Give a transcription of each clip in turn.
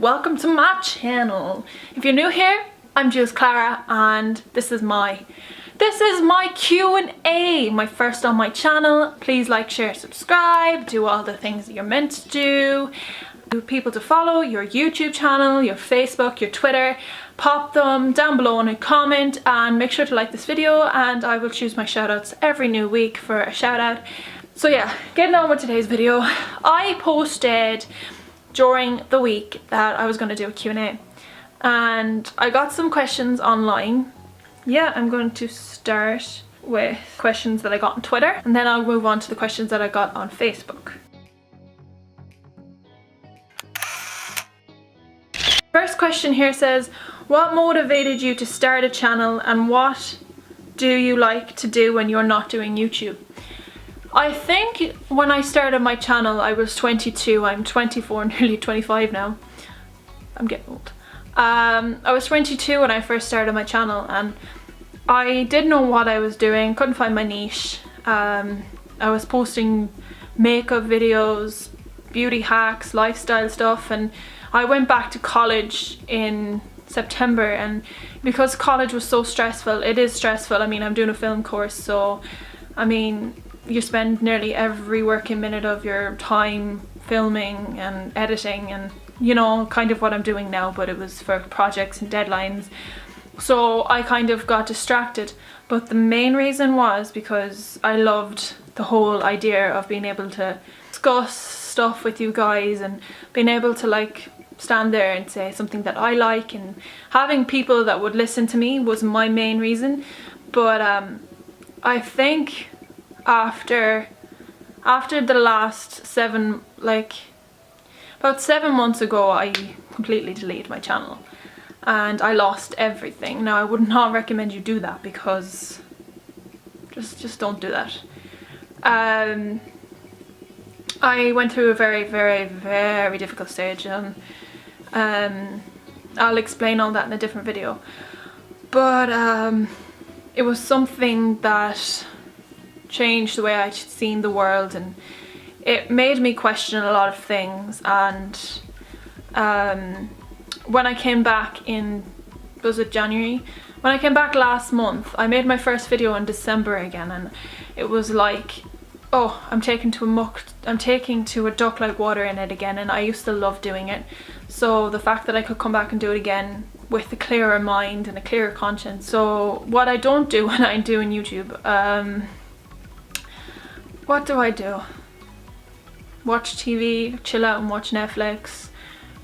welcome to my channel. If you're new here, I'm Julesclara and this is my Q&A, my first on my channel. Please like, share, subscribe, do all the things that you're meant to do. People to follow, your YouTube channel, your Facebook, your Twitter. Pop them down below in a comment and make sure to like this video and I will choose my shoutouts every new week for a shout out. So yeah, getting on with today's video. I posted during the week that I was going to do a Q&A and I got some questions online. Yeah, I'm going to start with questions that I got on Twitter and then I'll move on to the questions that I got on Facebook. First question here says, what motivated you to start a channel and what do you like to do when you're not doing YouTube? I think when I started my channel I was 22, I'm 24, nearly 25 now. I'm getting old. I was 22 when I first started my channel and I didn't know what I was doing, couldn't find my niche. I was posting makeup videos, beauty hacks, lifestyle stuff, and I went back to college in September, and because college was so stressful, it is stressful. I mean, I'm doing a film course, so I mean you spend nearly every working minute of your time filming and editing and, you know, kind of what I'm doing now, but it was for projects and deadlines. So I kind of got distracted, but the main reason was because I loved the whole idea of being able to discuss stuff with you guys and being able to like stand there and say something that I like, and having people that would listen to me was my main reason. But I think after the last about 7 months ago, I completely deleted my channel and I lost everything. Now I would not recommend you do that because just don't do that. I went through a very difficult stage and I'll explain all that in a different video, but it was something that changed the way I'd seen the world and it made me question a lot of things. And when I came back in, was it January? When I came back last month, I made my first video in December again, and it was like, oh, I'm taking to a duck like water in it again, and I used to love doing it. So the fact that I could come back and do it again with a clearer mind and a clearer conscience. So what I don't do when I'm doing YouTube, what do I do? Watch TV, chill out and watch Netflix,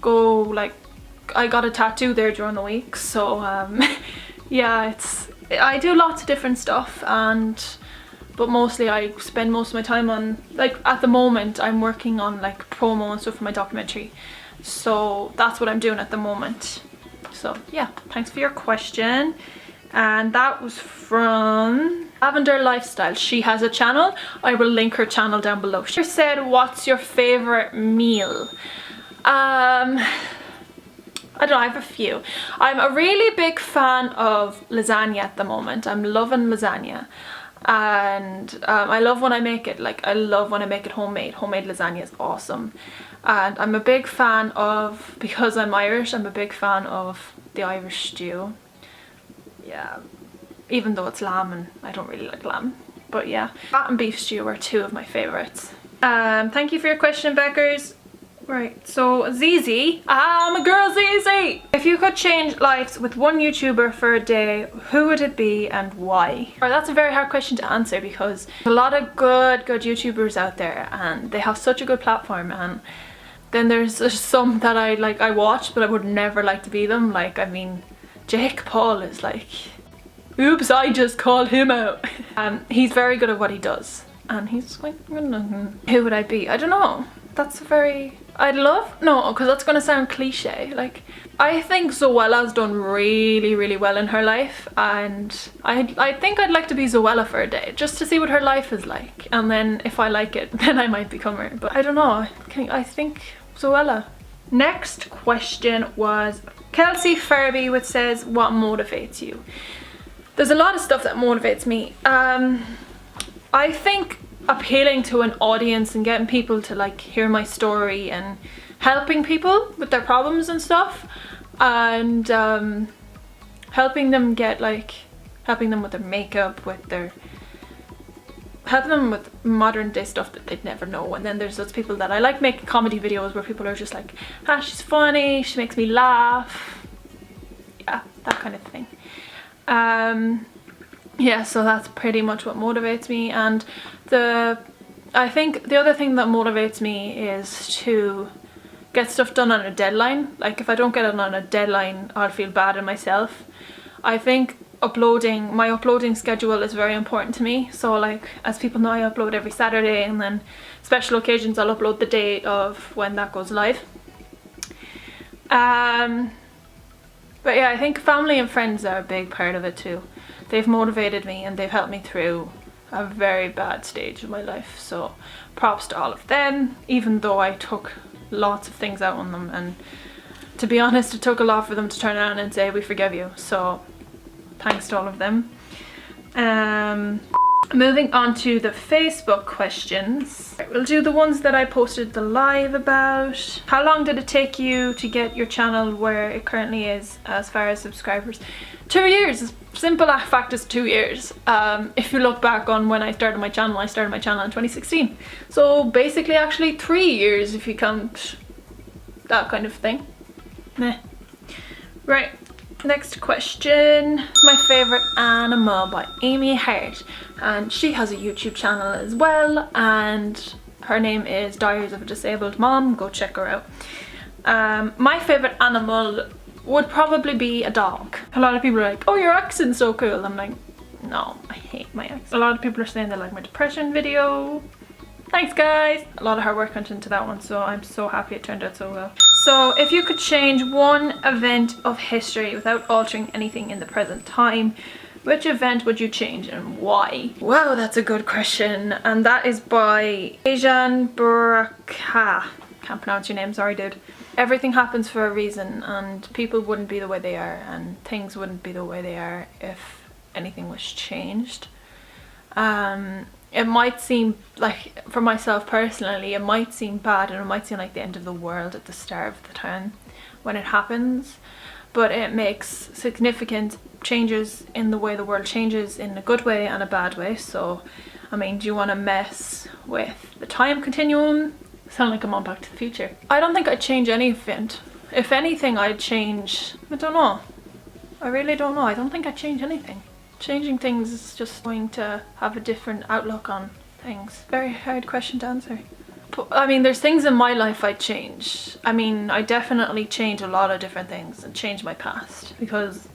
go like, I got a tattoo there during the week, so yeah, I do lots of different stuff, but mostly I spend most of my time on, like at the moment I'm working on like promo and stuff for my documentary, so that's what I'm doing at the moment. So yeah, thanks for your question. And that was from Lavender Lifestyle. She has a channel. I will link her channel down below. She said, what's your favorite meal? I don't know, I have a few. I'm a really big fan of lasagna at the moment. I'm loving lasagna. And I love when I make it, like I love when I make it homemade. Homemade lasagna is awesome. And I'm a big fan of, because I'm Irish, I'm a big fan of the Irish stew. Yeah, even though it's lamb and I don't really like lamb, but yeah, that and beef stew are two of my favorites. Thank you for your question, Beckers. Right, so Zizi, my girl Zizi. If you could change lives with one YouTuber for a day, who would it be and why? Well, that's a very hard question to answer because there's a lot of good YouTubers out there and they have such a good platform, and then there's some that I watch but I would never like to be them. Like, I mean, Jake Paul is like, oops, I just called him out. He's very good at what he does and he's like, who would I be? I don't know. That's very, no, because that's gonna sound cliche. Like, I think Zoella's done really well in her life, and I think I'd like to be Zoella for a day just to see what her life is like, and then if I like it then I might become her. But I don't know, I think Zoella. Next question was Kelsey Furby, which says, what motivates you? There's a lot of stuff that motivates me. I think appealing to an audience and getting people to like hear my story and helping people with their problems and stuff, and helping them get like, helping them with their makeup, with their, helping them with modern day stuff that they'd never know. And then there's those people that I like making comedy videos where people are just like, ah, she's funny, she makes me laugh, yeah, that kind of thing. Yeah, so that's pretty much what motivates me. And I think the other thing that motivates me is to get stuff done on a deadline. Like if I don't get it on a deadline, I'll feel bad in myself. I think my uploading schedule is very important to me. So like, as people know, I upload every Saturday, and then special occasions I'll upload the day of when that goes live. But yeah, I think family and friends are a big part of it too. They've motivated me and they've helped me through a very bad stage of my life, so props to all of them, even though I took lots of things out on them, and to be honest, it took a lot for them to turn around and say we forgive you, so thanks to all of them. Moving on to the Facebook questions. We'll do the ones that I posted the live about. How long did it take you to get your channel where it currently is as far as subscribers? 2 years. Simple fact is 2 years. If you look back on when I started my channel in 2016. So basically actually 3 years if you count that kind of thing. Meh. Right. Next question. My favorite animal by Amy Hart, and she has a YouTube channel as well, and her name is Diaries of a Disabled Mom. Go check her out. My favorite animal would probably be a dog. A lot of people are like, oh, your accent's so cool. I'm like, no, I hate my accent. A lot of people are saying they like my depression video. Thanks guys! A lot of hard work went into that one, so I'm so happy it turned out so well. So if you could change one event of history without altering anything in the present time, which event would you change and why? Wow, that's a good question. And that is by Asian Buraka. Can't pronounce your name, sorry dude. Everything happens for a reason, and people wouldn't be the way they are, and things wouldn't be the way they are if anything was changed. It might seem like, for myself personally, it might seem bad and it might seem like the end of the world at the start of the time when it happens, but it makes significant changes in the way the world changes, in a good way and a bad way. So I mean, do you want to mess with the time continuum? Sound like I'm on Back to the Future. I don't think I'd change any event. If anything, I'd change, I don't know, I really don't know. I don't think I'd change anything. Changing things is just going to have a different outlook on things. Very hard question to answer. But, I mean, there's things in my life I'd change. I mean, I definitely change a lot of different things and change my past, because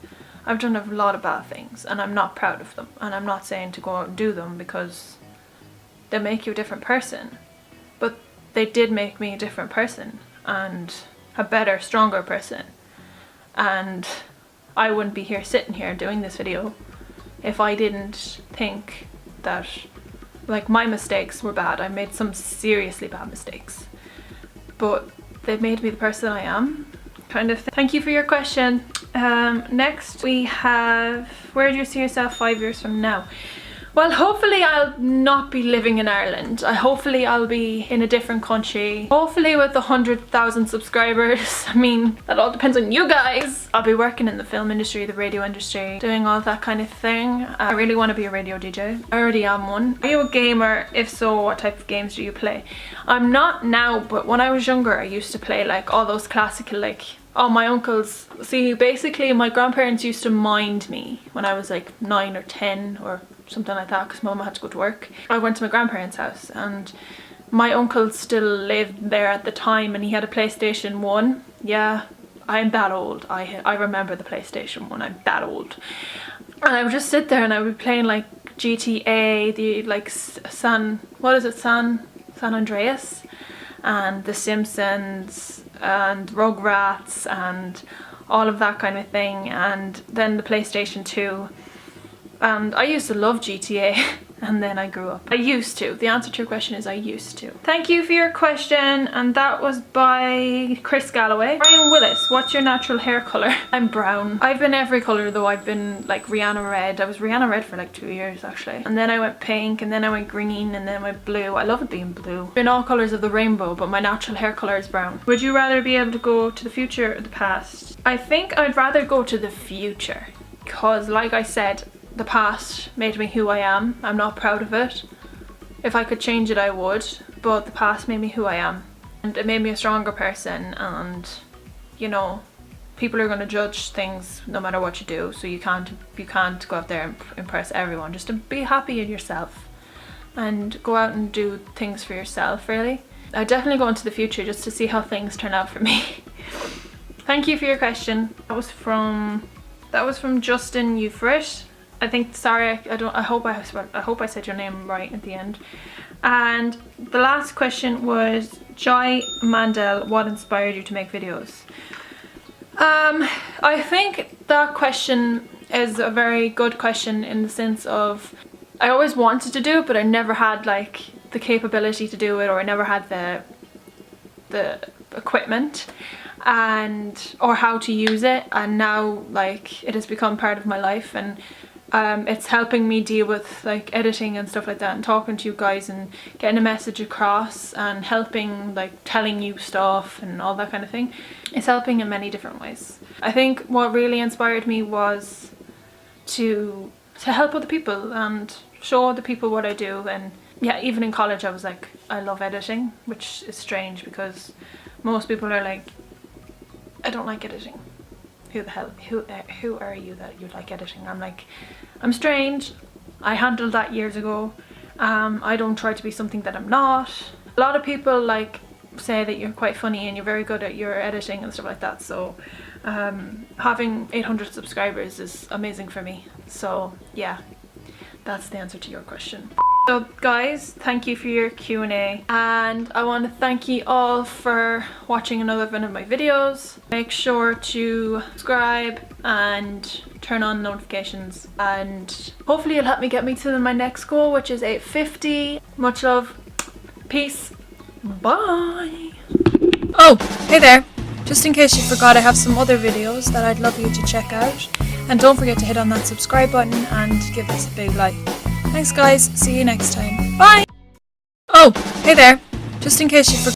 I've done a lot of bad things and I'm not proud of them. And I'm not saying to go out and do them because they make you a different person. But they did make me a different person and a better, stronger person. And I wouldn't be here sitting here doing this video if I didn't think that, like, my mistakes were bad. I made some seriously bad mistakes, but they've made me the person I am, kind of thing. Thank you for your question. Next we have, where do you see yourself 5 years from now? Well, hopefully I'll not be living in Ireland. Hopefully I'll be in a different country. Hopefully with 100,000 subscribers. I mean, that all depends on you guys. I'll be working in the film industry, the radio industry, doing all that kind of thing. I really want to be a radio DJ. I already am one. Are you a gamer? If so, what type of games do you play? I'm not now, but when I was younger, I used to play like all those classical, like, oh, my uncles. See, basically my grandparents used to mind me when I was like 9 or 10 or something like that, because mama had to go to work. I went to my grandparents' house and my uncle still lived there at the time, and he had a PlayStation 1. Yeah, I'm that old. I remember the PlayStation 1. I'm that old. And I would just sit there and I would be playing like GTA, the like San Andreas, and The Simpsons and Rugrats and all of that kind of thing, and then the PlayStation 2. And I used to love GTA. and then I grew up. I used to. The answer to your question is I used to. Thank you for your question, and that was by Chris Galloway. Brian Willis, what's your natural hair colour? I'm brown. I've been every colour though. I've been like Rihanna red. I was Rihanna red for like 2 years actually. And then I went pink, and then I went green, and then I went blue. I love it being blue. In all colours of the rainbow, but my natural hair colour is brown. Would you rather be able to go to the future or the past? I think I'd rather go to the future, because like I said, the past made me who I am. I'm not proud of it. If I could change it, I would, but the past made me who I am. And it made me a stronger person, and you know, people are going to judge things no matter what you do, so you can't go out there and impress everyone. Just to be happy in yourself and go out and do things for yourself, really. I'd definitely go into the future just to see how things turn out for me. Thank you for your question. That was from Justin Euphrit. I think, sorry, I hope I said your name right at the end. And the last question was Joy Mandel, what inspired you to make videos? I think that question is a very good question in the sense of I always wanted to do it, but I never had like the capability to do it, or I never had the equipment or how to use it, and now like it has become part of my life, and it's helping me deal with like editing and stuff like that, and talking to you guys and getting a message across, and helping like telling you stuff and all that kind of thing. It's helping in many different ways. I think what really inspired me was to help other people and show other people what I do. And yeah, even in college I was like, I love editing, which is strange because most people are like, I don't like editing. Who the hell, who are you that you like editing? I'm like, I'm strange. I handled that years ago. I don't try to be something that I'm not. A lot of people like say that you're quite funny and you're very good at your editing and stuff like that, so having 800 subscribers is amazing for me. So yeah, that's the answer to your question. So guys, thank you for your Q&A, and I want to thank you all for watching another one of my videos. Make sure to subscribe and turn on notifications, and hopefully it'll help me get me to my next goal, which is 850. Much love. Peace. Bye. Oh, hey there. Just in case you forgot, I have some other videos that I'd love you to check out. And don't forget to hit on that subscribe button and give this a big like. Thanks guys, see you next time. Bye! Oh, hey there. Just in case you forgot.